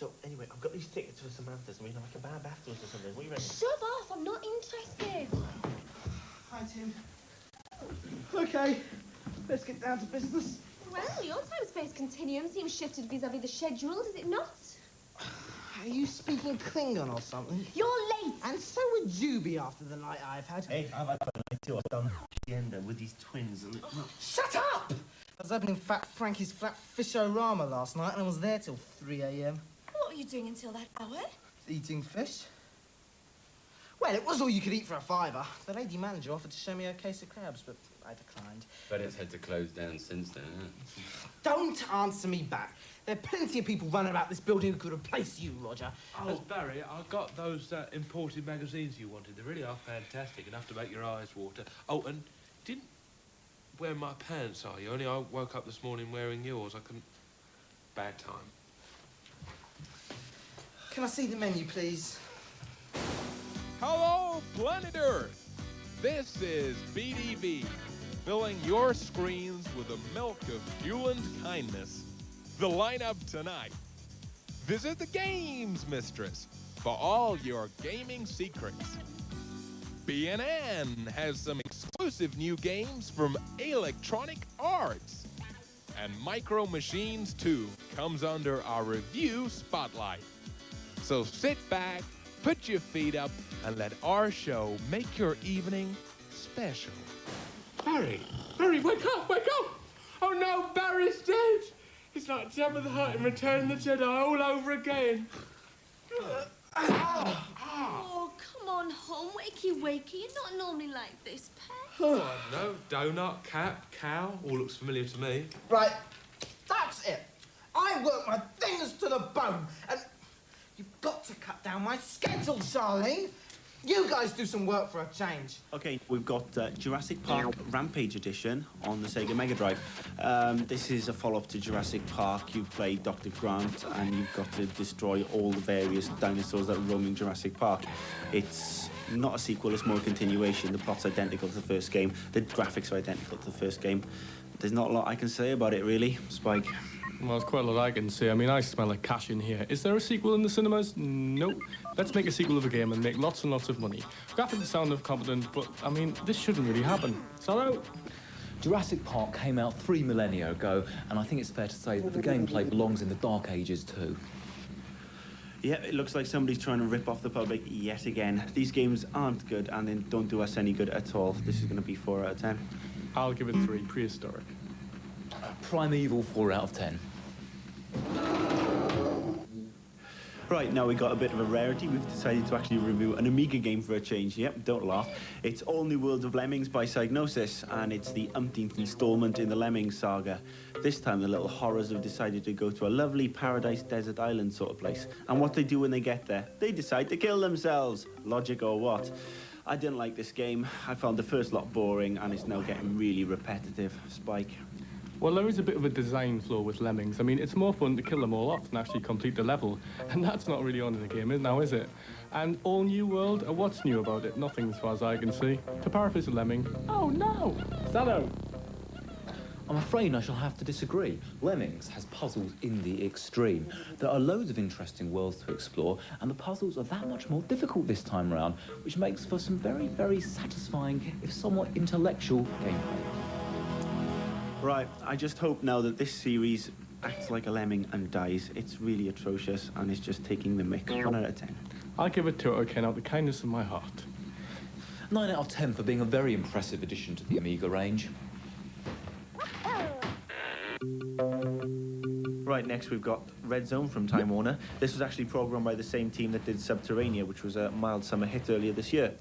So, anyway, I've got these tickets for Samantha's. I mean, like a bath afterwards or something. What are you reckon? Shove off, I'm not interested. Hi, Tim. OK, let's get down to business. Well, your time-space continuum seems shifted vis-à-vis the schedule, does it not? Are you speaking Klingon or something? You're late! And so would you be after the night I've had. Hey, I've had a night too. I've done agenda with these twins and... Shut up! I was opening Fat Frankie's Flat Fish-O-Rama last night and I was there till 3 a.m. What were you doing until that hour? Eating fish. Well, it was all you could eat for a £5. The lady manager offered to show me a case of crabs, but I declined. But it's had to close down since then, huh? Don't answer me back. There are plenty of people running about this building who could replace you, Roger. Oh, Barry, I got those imported magazines you wanted. They really are fantastic, enough to make your eyes water. Oh, and didn't wear my pants, are you? Only I woke up this morning wearing yours. I couldn't... Bad time. Can I see the menu, please? Hello, planet Earth. This is BTV, filling your screens with the milk of human kindness. The lineup tonight. Visit the Games Mistress for all your gaming secrets. BNN has some exclusive new games from Electronic Arts. And Micro Machines 2 comes under our review spotlight. So sit back, put your feet up, and let our show make your evening special. Barry! Barry, wake up! Wake up! Oh, no, Barry's dead! It's like Jabba the Hutt in Return of the Jedi all over again. Oh, come on, home. Wakey, wakey. You're not normally like this, Pet. Oh, no, donut, cap, cow, all looks familiar to me. Right, that's it. I work my fingers to the bone, and you've got to cut down my schedule, Charlene. You guys do some work for a change. OK, we've got Jurassic Park Rampage Edition on the Sega Mega Drive. This is a follow-up to Jurassic Park. You play Dr. Grant and you've got to destroy all the various dinosaurs that roam in Jurassic Park. It's not a sequel, it's more a continuation. The plot's identical to the first game. The graphics are identical to the first game. There's not a lot I can say about it, really. Spike? Well, there's quite a lot I can say. I mean, I smell a cash in here. Is there a sequel in the cinemas? Nope. Let's make a sequel of a game and make lots and lots of money. Graphics sound competent, but, I mean, this shouldn't really happen. Sell out. Jurassic Park came out 3 millennia ago, and I think it's fair to say that the gameplay belongs in the Dark Ages too. Yeah, it looks like somebody's trying to rip off the public yet again. These games aren't good, and they don't do us any good at all. This is going to be 4 out of 10. I'll give it 3. Prehistoric. Primeval, 4 out of 10. Right, now we got a bit of a rarity. We've decided to actually review an Amiga game for a change. Yep, don't laugh. It's All New World of Lemmings by Psygnosis, and it's the umpteenth installment in the Lemmings saga. This time, the little horrors have decided to go to a lovely paradise desert island sort of place. And what they do when they get there? They decide to kill themselves. Logic or what? I didn't like this game. I found the first lot boring, and it's now getting really repetitive. Spike? Well, there is a bit of a design flaw with Lemmings. I mean, it's more fun to kill them all off than actually complete the level. And that's not really on in the game now, is it? And All New World, what's new about it? Nothing as far as I can see. To paraphrase a lemming, oh no! Hello! I'm afraid I shall have to disagree. Lemmings has puzzles in the extreme. There are loads of interesting worlds to explore, and the puzzles are that much more difficult this time round, which makes for some very, very satisfying, if somewhat intellectual, gameplay. Right, I just hope now that this series acts like a lemming and dies. It's really atrocious, and it's just taking the mick. 1 out of 10. I'll give it 2 out of the kindness of my heart. 9 out of 10 for being a very impressive addition to the Amiga range. Right, next we've got Red Zone from Time Warner. This was actually programmed by the same team that did Subterranea, which was a mild summer hit earlier this year.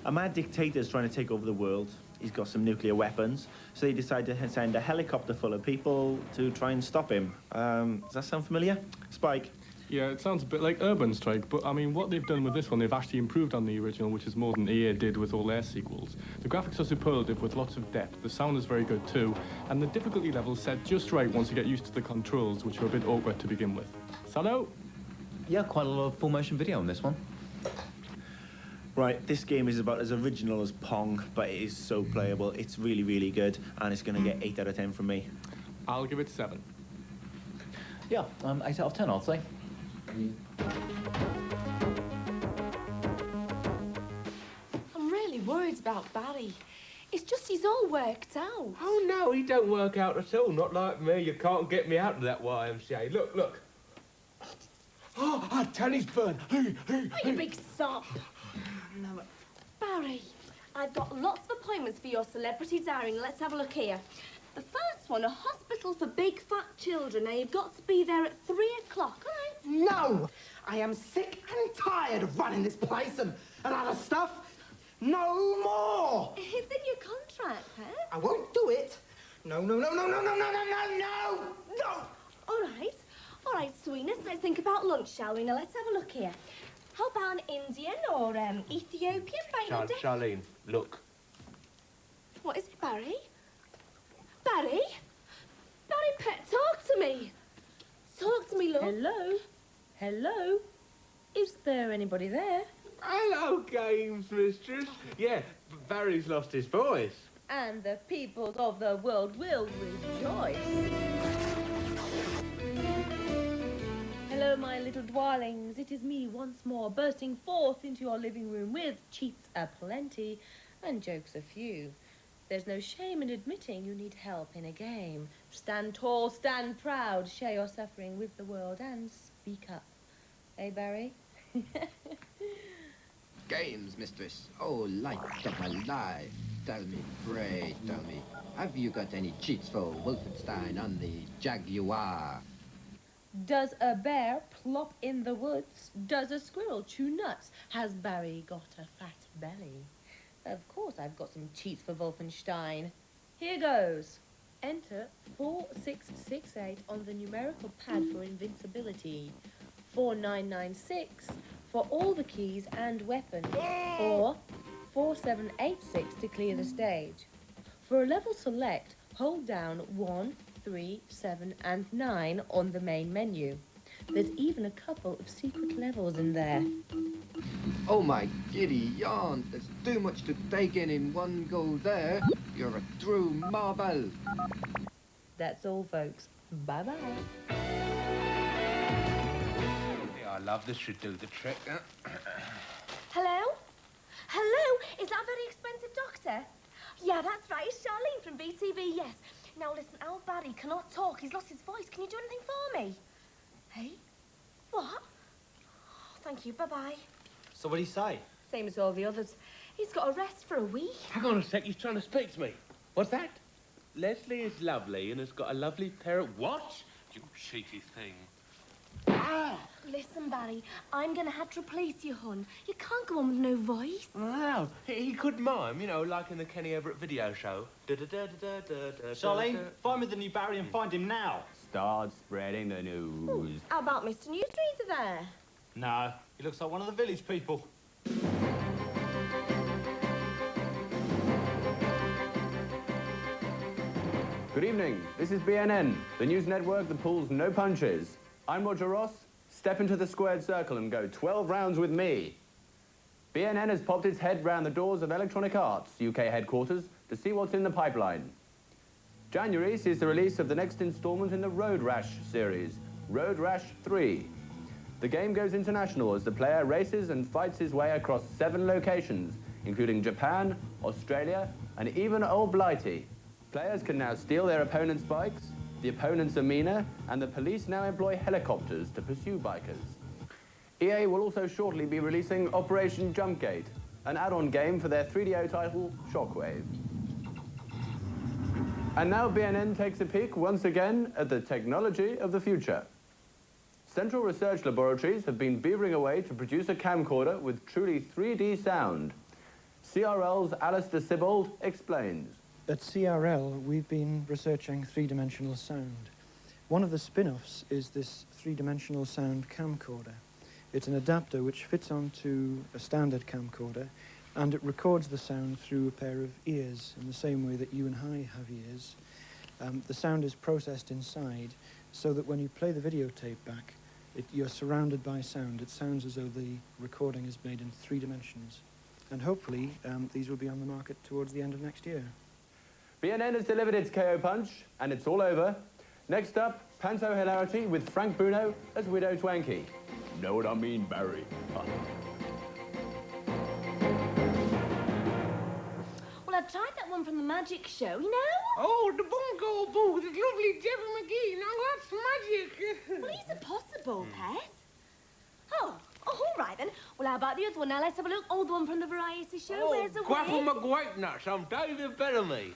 A mad dictator is trying to take over the world. He's got some nuclear weapons, so they decide to send a helicopter full of people to try and stop him. Does that sound familiar? Spike? Yeah, it sounds a bit like Urban Strike, but I mean, what they've done with this one, they've actually improved on the original, which is more than EA did with all their sequels. The graphics are superlative with lots of depth, the sound is very good too, and the difficulty level's set just right once you get used to the controls, which are a bit awkward to begin with. Salo? Yeah, quite a lot of full motion video on this one. Right, this game is about as original as Pong, but it is so playable. It's really, really good, and it's going to get 8 out of 10 from me. I'll give it 7. Yeah, 8 out of 10, I'd say. I'm really worried about Barry. It's just he's all worked out. Oh, no, he don't work out at all. Not like me. You can't get me out of that YMCA. Look, look. Oh, Tanny's burn. Oh, you big sop. No, Barry, I've got lots of appointments for your celebrity diary. Let's have a look here. The first one, a hospital for big fat children. Now, you've got to be there at 3 o'clock, all right? No! I am sick and tired of running this place and other stuff. No more! It's in your contract, huh? I won't do it. No, no, no, no, no, no, no, no, no, no, no! All right, sweetness, let's think about lunch, shall we? Now, let's have a look here. How about an Indian or Ethiopian? Charlene, look. What is it, Barry? Barry? Barry, pet, talk to me. Talk to me, love. Hello? Hello? Is there anybody there? Hello, games mistress. Yeah, Barry's lost his voice. And the peoples of the world will rejoice. Hello, my little dwellings. It is me once more, bursting forth into your living room with cheats aplenty and jokes a few. There's no shame in admitting you need help in a game. Stand tall, stand proud, share your suffering with the world and speak up. Eh, Barry? Games, mistress. Oh, light of my life. Tell me, pray tell me, have you got any cheats for Wolfenstein on the Jaguar? Does a bear plop in the woods? Does a squirrel chew nuts? Has Barry got a fat belly? Of course I've got some cheats for Wolfenstein. Here goes. Enter 4668 on the numerical pad for invincibility. 4996 for all the keys and weapons. Or 4786 to clear the stage. For a level select, hold down 1, 3, 7 and 9 on the main menu. There's even a couple of secret levels in there. Oh my giddy yarn, there's too much to take in one go there. You're a true marvel. That's all, folks. Bye-bye. Yeah, I love this. Should do the trick. Hello? Hello? Is that a very expensive doctor? Yeah, that's right. It's Charlene from BTV, yes. Now, listen, our Barry cannot talk. He's lost his voice. Can you do anything for me? Hey? What? Oh, thank you. Bye-bye. So what did he say? Same as all the others. He's got a rest for a week. Hang on a sec. He's trying to speak to me. What's that? Leslie is lovely and has got a lovely pair of... What? You cheeky thing. Ah! Listen, Barry, I'm going to have to replace you, hon. You can't go on with no voice. No, he could mime, you know, like in the Kenny Everett video show. Charlene, find me the new Barry and find him now. Start spreading the news. Ooh, how about Mr. Newsreader there? No, he looks like one of the village people. Good evening. This is BNN, the news network that pulls no punches. I'm Roger Ross. Step into the squared circle and go 12 rounds with me. BNN has popped its head round the doors of Electronic Arts, UK headquarters, to see what's in the pipeline. January sees the release of the next installment in the Road Rash series, Road Rash 3. The game goes international as the player races and fights his way across 7 locations, including Japan, Australia, and even Old Blighty. Players can now steal their opponents' bikes, the opponents are meaner, and the police now employ helicopters to pursue bikers. EA will also shortly be releasing Operation Jumpgate, an add-on game for their 3DO title, Shockwave. And now BNN takes a peek once again at the technology of the future. Central Research Laboratories have been beavering away to produce a camcorder with truly 3D sound. CRL's Alistair Sibbald explains. At CRL, we've been researching three-dimensional sound. One of the spin-offs is this three-dimensional sound camcorder. It's an adapter which fits onto a standard camcorder, and it records the sound through a pair of ears, in the same way that you and I have ears. The sound is processed inside, so that when you play the videotape back, you're surrounded by sound. It sounds as though the recording is made in 3 dimensions. And hopefully, these will be on the market towards the end of next year. BNN has delivered its KO punch, and it's all over. Next up, Panto Hilarity with Frank Bruno as Widow Twanky. Know what I mean, Barry? Well, I tried that one from the magic show, you know? Oh, the bungo boo, the lovely Deborah McGee. Now that's magic. Well, is it possible, Pet? Oh, all right then. Well, how about the other one? Now, let's have a look. Oh, the one from the variety show. Where's the Quaffle way? McGuite nuts. I'm David Bellamy.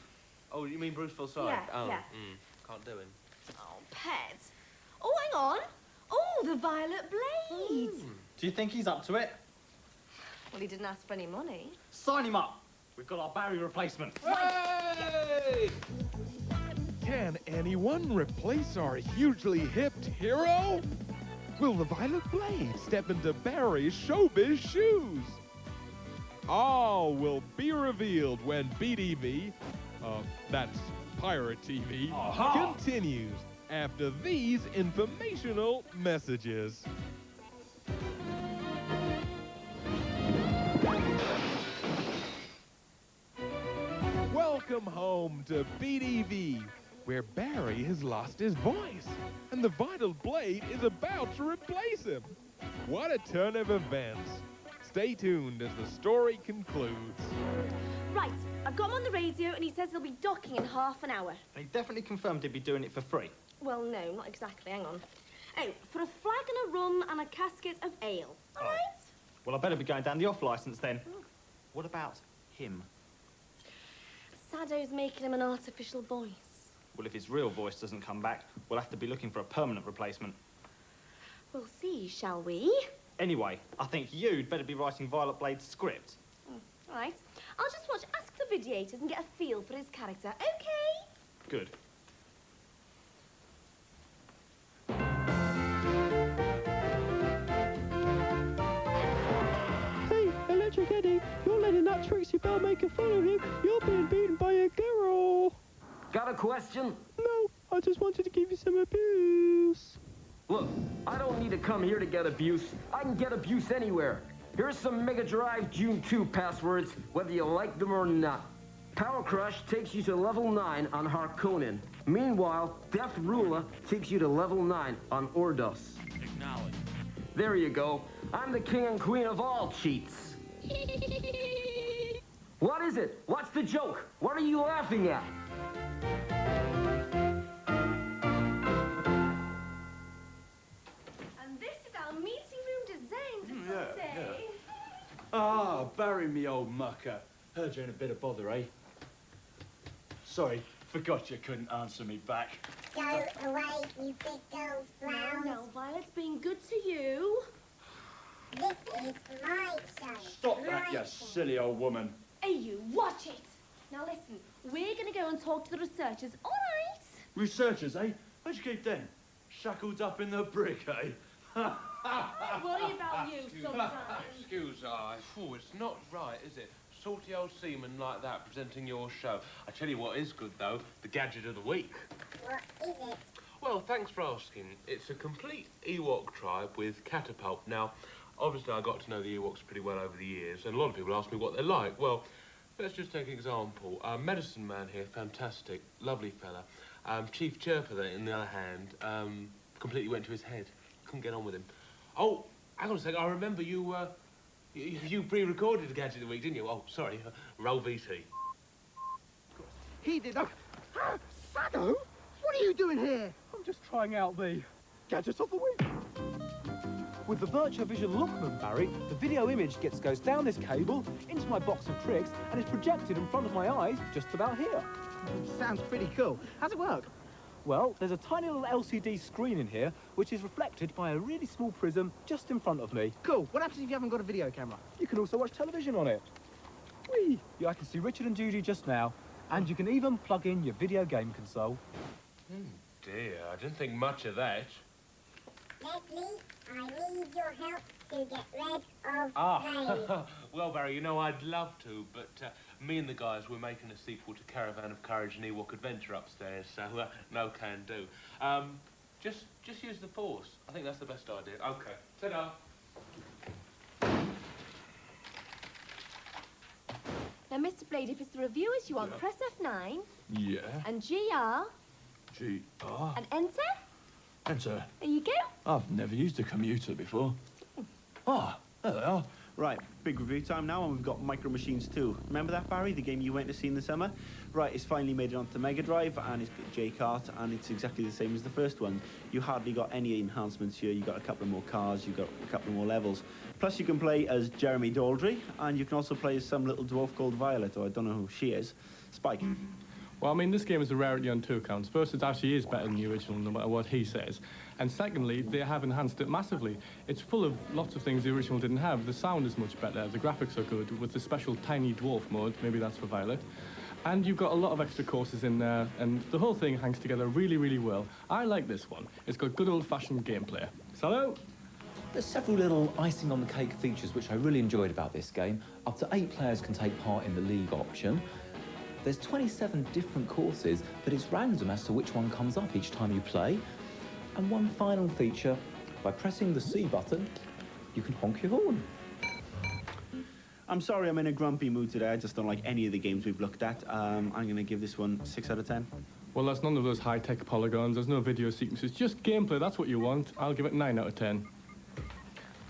Oh, you mean Bruce Forsyth? Yeah, oh, yeah. Can't do him. Oh, Pet. Oh, hang on. Oh, the Violet Blade. Do you think he's up to it? Well, he didn't ask for any money. Sign him up. We've got our Barry replacement. Hey! Can anyone replace our hugely hipped hero? Will the Violet Blade step into Barry's showbiz shoes? All will be revealed when BTV, that's Pirate TV, continues after these informational messages. Welcome home to BTV, where Barry has lost his voice, and the Vital Blade is about to replace him. What a turn of events. Stay tuned as the story concludes. Right, I've got him on the radio and he says he'll be docking in half an hour. He definitely confirmed he'd be doing it for free. Well, no, not exactly. Hang on. Oh, for a flag and a rum and a casket of ale. All right? Well, I better be going down the off licence then. What about him? Sado's making him an artificial voice. Well, if his real voice doesn't come back, we'll have to be looking for a permanent replacement. We'll see, shall we? Anyway, I think you'd better be writing Violet Blade's script. All right. I'll just watch Ask the Videators and get a feel for his character, okay? Good. Hey, Electric Eddie, you're letting that Trixie Belle make fun of you. You're being beaten by a girl. Got a question? No, I just wanted to give you some abuse. Look, I don't need to come here to get abuse. I can get abuse anywhere. Here's some Mega Drive June 2 passwords, whether you like them or not. Power Crush takes you to level 9 on Harkonnen. Meanwhile, Death Ruler takes you to level 9 on Ordos. Acknowledge. There you go. I'm the king and queen of all cheats. What is it? What's the joke? What are you laughing at? And this is our meeting room designed for today. Ah, Barry, me old mucker. Heard you're in a bit of bother, eh? Sorry, forgot you couldn't answer me back. Go away, you big girl's blouse. No, Violet's being good to you. This is my show. Stop that, you silly old woman. Hey, you, watch it. Now listen, we're going to go and talk to the researchers, all right? Researchers, eh? Where'd you keep them? Shackled up in the brick, eh? I worry about you sometimes. Excuse I. Oh, it's not right, is it? Salty old seaman like that presenting your show. I tell you what is good, though, the gadget of the week. What is it? Well, thanks for asking. It's a complete Ewok tribe with catapult. Now, obviously, I got to know the Ewoks pretty well over the years, and a lot of people ask me what they're like. Well, let's just take an example. Medicine Man here, fantastic, lovely fella. Chief Chirper, there, on the other hand, completely went to his head. Couldn't get on with him. Oh, hang on a second. I remember you, you pre-recorded the gadget of the week, didn't you? Oh, sorry. Roll VT. He did. Sado? What are you doing here? I'm just trying out the gadget of the week. With the Virtual Vision Lookman, Barry, the video image goes down this cable, into my box of tricks, and is projected in front of my eyes just about here. Sounds pretty cool. How's it work? Well, there's a tiny little LCD screen in here, which is reflected by a really small prism just in front of me. Cool. What happens if you haven't got a video camera? You can also watch television on it. Whee! Yeah, I can see Richard and Judy just now, and you can even plug in your video game console. Dear, I didn't think much of that. Leslie, I need your help to get rid of Ray. Well, Barry, you know, I'd love to, but me and the guys, we're making a sequel to Caravan of Courage and Ewok Adventure upstairs, so no can do. Just use the Force. I think that's the best idea. Okay. Ta-da. Now, Mr. Blade, if it's the reviewers you want, press F9. Yeah. And GR. GR. And enter. Enter. There you go. I've never used a commuter before. Oh, there they are. Right, big review time now, and we've got Micro Machines 2. Remember that, Barry, the game you went to see in the summer? Right, it's finally made it onto Mega Drive, and it's got J-Kart, and it's exactly the same as the first one. You hardly got any enhancements here. You got a couple of more cars, you got a couple of more levels. Plus, you can play as Jeremy Daldry, and you can also play as some little dwarf called Violet, or I don't know who she is. Spike. Well, I mean, this game is a rarity on two counts. First, it actually is better than the original, no matter what he says. And secondly, they have enhanced it massively. It's full of lots of things the original didn't have. The sound is much better, the graphics are good, with the special tiny dwarf mode, maybe that's for Violet. And you've got a lot of extra courses in there, and the whole thing hangs together really, really well. I like this one. It's got good old-fashioned gameplay. Hello? There's several little icing on the cake features which I really enjoyed about this game. Up to 8 players can take part in the league option. There's 27 different courses, but it's random as to which one comes up each time you play. And one final feature, by pressing the C button, you can honk your horn. I'm sorry I'm in a grumpy mood today. I just don't like any of the games we've looked at. I'm going to give this one 6 out of 10. Well, that's none of those high-tech polygons. There's no video sequences. Just gameplay, that's what you want. I'll give it 9 out of 10.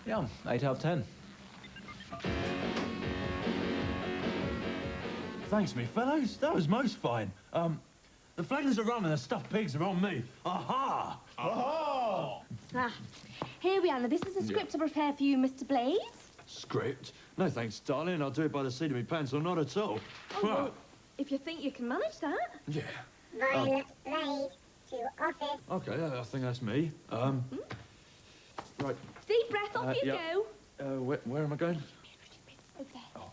Yeah, 8 out of 10. Thanks, me fellows. That was most fine. The flavours are rum and the stuffed pigs are on me. Aha! Aha! Ah, here we are. Now, this is a script to prepare for you, Mr. Blades. Script? No thanks, darling. I'll do it by the seat of my pants or not at all. Oh, well, if you think you can manage that. Yeah. Violet Blade to office. Okay, I think that's me. Right. Deep breath, off you yeah. go. Where am I going? Over there. Oh,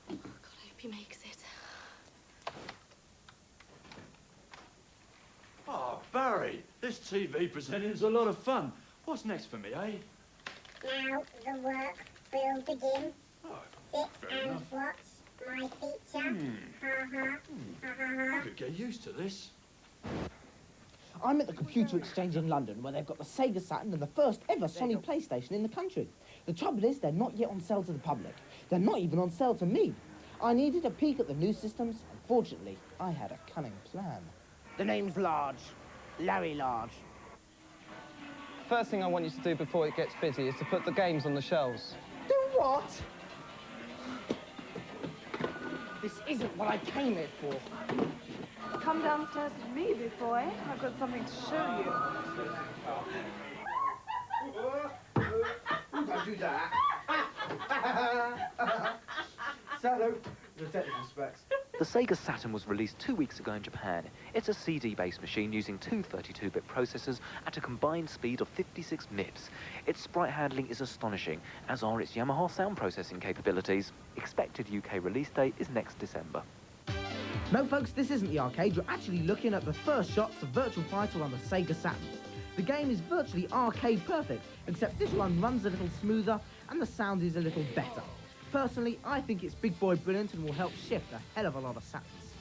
God, I hope he makes it. Oh, Barry, this TV presenting's a lot of fun. What's next for me, eh? Now the work will begin. Oh, Sit and enough. watch my feature. Ha ha. Ha ha I ha. could get used to this. I'm at the Computer Exchange in London, where they've got the Sega Saturn and the first ever Sony PlayStation in the country. The trouble is, they're not yet on sale to the public. They're not even on sale to me. I needed a peek at the new systems. Unfortunately, I had a cunning plan. The name's Large. Larry Large. First thing I want you to do before it gets busy is to put the games on the shelves. Do what? This isn't what I came here for. Come downstairs with me, big boy. I've got something to show you. Don't do that. Hello, the technical specs. The Sega Saturn was released 2 weeks ago in Japan. It's a CD-based machine using two 32-bit processors at a combined speed of 56 MIPS. Its sprite handling is astonishing, as are its Yamaha sound processing capabilities. Expected UK release date is next December. No, folks, this isn't the arcade. You're actually looking at the first shots of Virtual Fighter on the Sega Saturn. The game is virtually arcade perfect, except this one runs a little smoother and the sound is a little better. Personally, I think it's big boy brilliant and will help shift a hell of a lot of Saturns.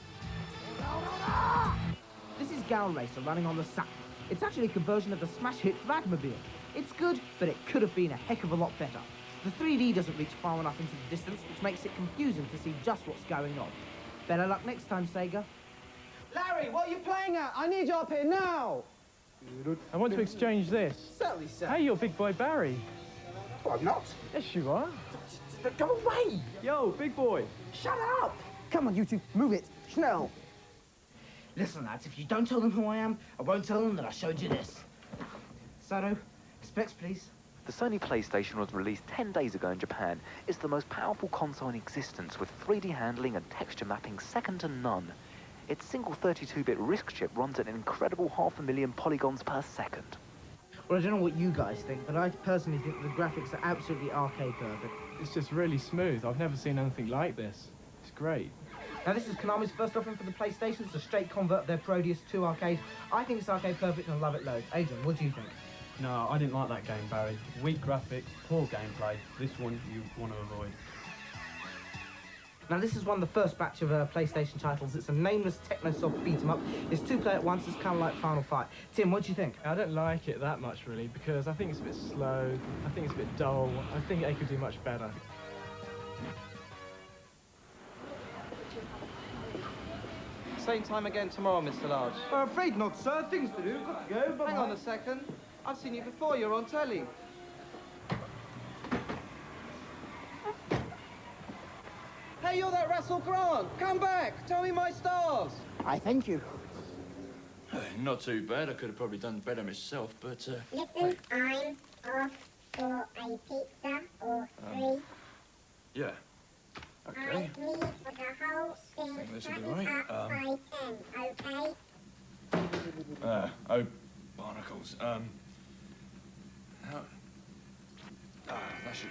This is Gal Racer running on the Saturn. It's actually a conversion of the smash hit Ragmobile. It's good, but it could have been a heck of a lot better. The 3D doesn't reach far enough into the distance, which makes it confusing to see just what's going on. Better luck next time, Sega. Larry, what are you playing at? I need you up here now. I want to exchange this. Certainly, sir. Hey, you're Big Boy Barry. Oh, I'm not. Yes, you are. Go away! Yo, Big Boy. Shut up! Come on, you two, move it. Schnell. Listen, lads, if you don't tell them who I am, I won't tell them that I showed you this. Sato, specs, please. The Sony PlayStation was released 10 days ago in Japan. It's the most powerful console in existence, with 3D handling and texture mapping second to none. Its single 32-bit RISC chip runs at an incredible 500,000 polygons per second. Well, I don't know what you guys think, but I personally think the graphics are absolutely arcade perfect. It's just really smooth. I've never seen anything like this. It's great. Now, this is Konami's first offering for the PlayStation. It's a straight convert of their Proteus to arcade. I think it's arcade perfect and I love it loads. Adrian, what do you think? No, I didn't like that game, Barry. Weak graphics, poor gameplay. This one you want to avoid. Now, this is one of the first batch of PlayStation titles. It's a nameless techno-soft beat-em-up. It's 2 player at once. It's kind of like Final Fight. Tim, what do you think? I don't like it that much, really, because I think it's a bit slow. I think it's a bit dull. I think they could do much better. Same time again tomorrow, Mr. Large. I'm afraid not, sir. Things to do. Got to go. Bye-bye. Hang on a second. I've seen you before. You're on telly. Hey, you're that Russell Grant! Come back! Tell me my stars! I thank you. Not too bad. I could have probably done better myself, but... Listen, I'm off for a pizza or 3. Yeah. Okay. I need for the whole thing think this will be wrapped right. up by 10, okay? Oh, barnacles. How... that should...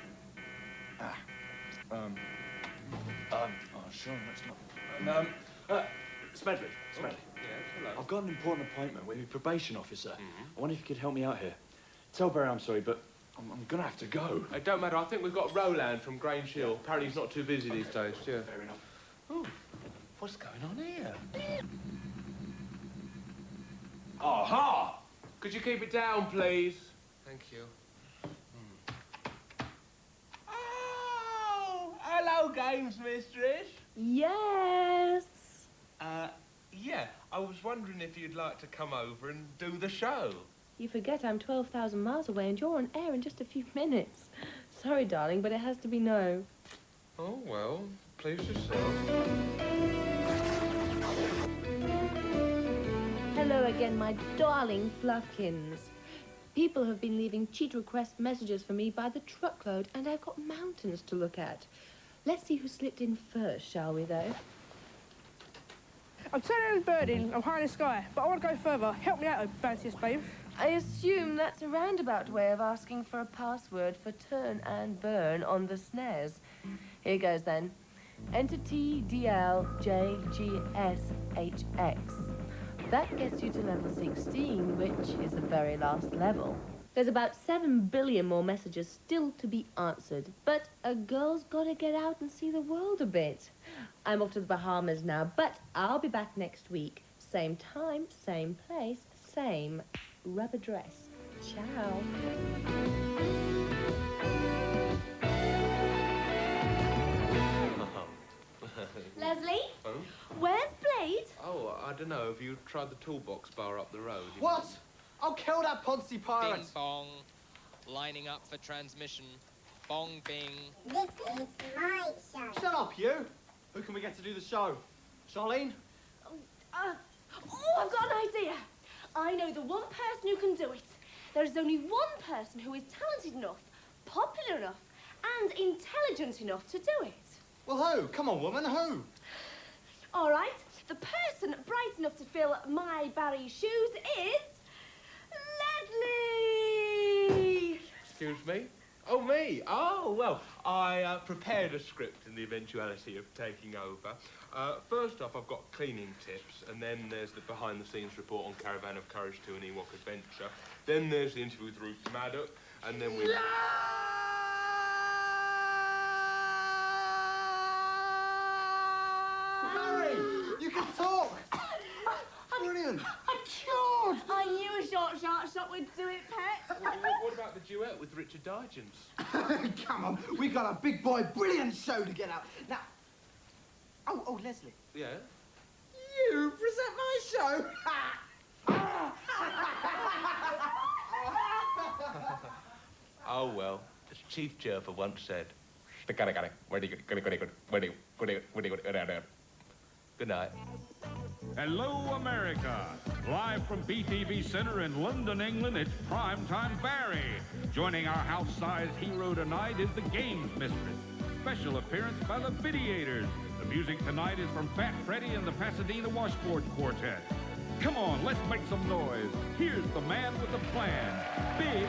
oh, sure, that's not... Smedley. Yes, hello. I've got an important appointment with your probation officer. I wonder if you could help me out here. Tell Barry I'm sorry, but I'm gonna have to go. It don't matter. I think we've got Roland from Grange Hill. Apparently he's not too busy these days. Yeah. Fair enough. Oh, what's going on here? Aha! Could you keep it down, please? Thank you. Oh, hello, games mistress. Yes. Yeah, I was wondering if you'd like to come over and do the show. You forget I'm 12,000 miles away and you're on air in just a few minutes. Sorry, darling, but it has to be no. Oh, well, please yourself. Hello again, my darling Fluffkins. People have been leaving cheat request messages for me by the truckload, and I've got mountains to look at. Let's see who slipped in first, shall we, though? I'm turning this bird in, I'm high in the sky, but I want to go further. Help me out, fanciest babe. I assume that's a roundabout way of asking for a password for turn and burn on the SNES. Here goes, then. Enter TDLJGSHX. That gets you to level 16, which is the very last level. There's about 7 billion more messages still to be answered, but a girl's got to get out and see the world a bit. I'm off to the Bahamas now, but I'll be back next week. Same time, same place, same rubber dress. Ciao. Leslie? Oh? Where's Blade? Oh, I don't know. Have you tried the toolbox bar up the road? What? I'll kill that Ponzi pirate. Bing bong. Lining up for transmission. Bong bing. This is my show. Shut up, you. Who can we get to do the show? Charlene? Oh, I've got an idea. I know the one person who can do it. There is only one person who is talented enough, popular enough, and intelligent enough to do it. Well, who? Come on, woman, who? All right, the person bright enough to fill my Barry's shoes is... Leslie! Excuse me? Oh, me? Oh, well, I prepared a script in the eventuality of taking over. First off, I've got cleaning tips, and then there's the behind-the-scenes report on Caravan of Courage 2 and Ewok Adventure. Then there's the interview with Ruth Maddock, and then we... Barry, you can talk. Brilliant. I'm cured. I knew a short shot would do it, pet. What about the duet with Richard Digins? Come on, we got a big boy brilliant show to get out. Now, oh, Leslie. Yeah? You present my show? Oh, well, as Chief Chirper once said. Good night. Hello, America. Live from BTV Center in London, England, it's Primetime Barry. Joining our house-sized hero tonight is the Games Mistress. Special appearance by the Videators. The music tonight is from Fat Freddy and the Pasadena Washboard Quartet. Come on, let's make some noise. Here's the man with the plan, Big